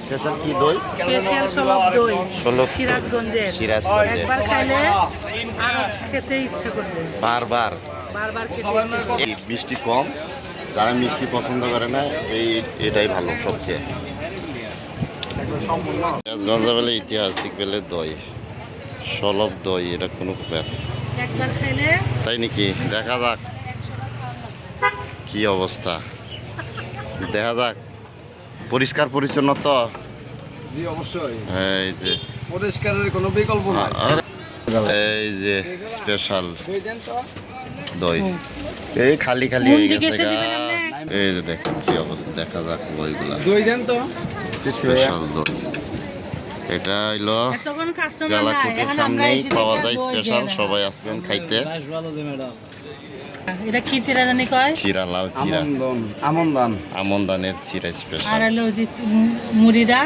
Special কি দই? Special সলব দই সলব সিরাজগঞ্জের। সিরাজগঞ্জের। একবার খাইলে আর খেতে ইচ্ছে করবে, বারবার। বারবার খেতে ইচ্ছে করবে। এই মিষ্টি কম, যারা মিষ্টি পছন্দ করে না এটাই ভালো সবচেয়ে। সিরাজগঞ্জ বলে ঐতিহাসিক বেলে দই, সলব দই, এটা কোনো ব্যাপার একবার খাইলে। তাই নাকি? দেখা যাক কি অবস্থা, দেখা যাক। পরিষ্কার পরিচ্ছন্ন তো? জি অবশ্যই, এই যে পরিষ্কারের কোনো বিকল্প নাই। এই যে স্পেশাল দই দেন তো। দই, এই খালি খালি কোন হয়ে দিকে গেছে এসে গা। দিবেন আপনি? এই যে দেখেন কি অবস্থা, দেখা যাক বইগুলা। দই দেন তো। স্পেশাল দই, এটা হইলো এতক্ষণ কাস্টমার নাই, জেলাকুটির এখন আমরা সামনেই এসে পাওয়া দেখে যায় দই স্পেশাল, দিয়ে সবাই আসবেন খাইতে। এটা কি চিরা জানি কয়? চিরা, লাল চিরা, আমন্দান আমন্দানের চিরা স্পেশাল। আর হলো যে মুড়িটা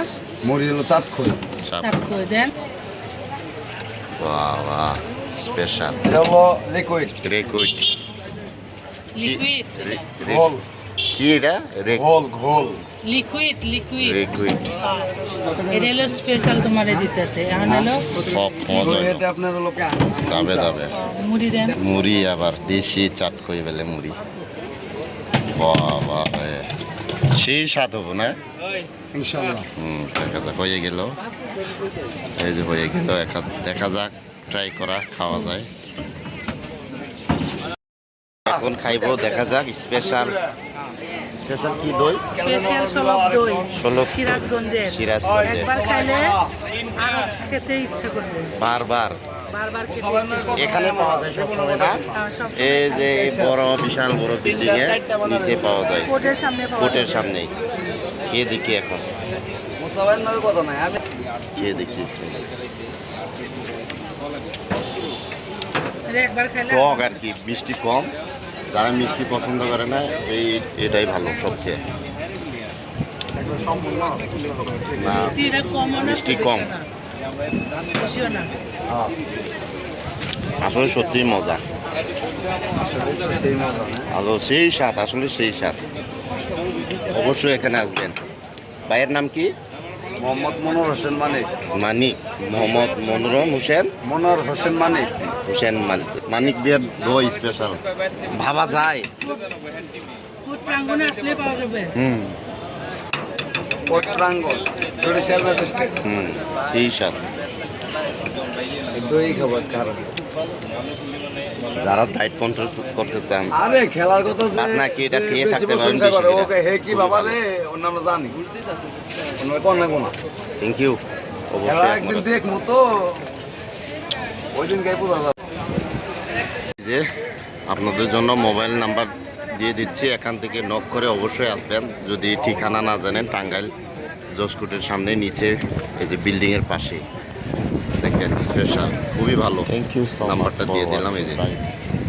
মুড়ি হলো চাট খোল। চাপ, চাপ করে দেন। বাহ বাহ, স্পেশাল এটা হলো লিকুইড রেকুইট। লিকুইড ঘোল। কি এটা? ঘোল ঘোল। লিকুইড লিকুইড রেকুইট। এটা হলো স্পেশাল তোমারে দিতেছে। এখন হলো সব মজা হইলো। এটা আপনার হলো দাবে দাবে মুড়ি দেন। মুড়ি, আবার দেশি চাট কই বেলে মুড়ি। বাবা রে, সেই স্বাদ হবো না? ইনশাআল্লাহ। দেখা যাক, হয়ে গেল। এই যে হয়ে গেল, দেখা যাক, ট্রাই করা খাওয়া যায়। এখন খাইবো, দেখা যাক। স্পেশাল স্পেশাল কি দই? স্পেশাল সলব দই সলব সিরাজগঞ্জের। সিরাজগঞ্জের। একবার খাইলে আর খেতে ইচ্ছে করবে, বারবার। বারবার খেতে ইচ্ছে করবে। এখানে পাওয়া যায় সবসময় না? সব এই যে এই বড় বিশাল বড় বিল্ডিং এ নিচে পাওয়া যায়, কোর্টের সামনে পাওয়া কোর্টের যাবে। সামনেই। কে দেখি এখন, মুসাবের নামে কথা নাই। আমি কে দেখি। এটা একবার খাইলে টক আর কি, মিষ্টি কম, যারা মিষ্টি পছন্দ করে না এটাই ভালো সবচেয়ে। না, মিষ্টিটা কমও না, মিষ্টি খুব কম। বেশিও না। আসলে সত্যিই মজা, সেই মজা না। আলো সেই স্বাদ, আসলে সেই স্বাদ। অবশ্যই এখানে আসবেন। ভাইয়ের নাম কি? মোহাম্মদ মনোর হোসেন মানিক। মানিক, মোহাম্মদ মনোরম হোসেন। মনোর হোসেন মানিক। হোসেন মানিক বিয়ের দই স্পেশাল ভাবা যায়। ফুড প্রাঙ্গণে আসলে পাওয়া যাবে। কোট প্রাঙ্গণ বরিশাল ডিস্ট্রিক্ট। সেই স্বাদ। দই খাবো আজকে আরো। যারা ডায়েট কন্ট্রোল করতে চান, আরে খেলার কথা যে আপনার কি এটা খেয়ে বেশি থাকতে পারেন প্রশংসা করে, বেশি ওকে হে কি বাবা রে, ওর নাম জানি ওনার কোন না কোন। Thank you. খেলা অবশ্যই একদিন আপনারা- দেখমু তো, ওই দিন গাই বোঝা যাবে। এই যে আপনাদের জন্য মোবাইল নাম্বার দিয়ে দিচ্ছি, এখান থেকে নক করে অবশ্যই আসবেন। যদি ঠিকানা না জানেন, টাঙ্গাইল জসকোটের সামনে নিচে এই যে বিল্ডিংয়ের পাশে দেখেন স্পেশাল, খুবই ভালো। Thank you so much নাম্বারটা for দিয়ে দিলাম, এই watching. যে Bye.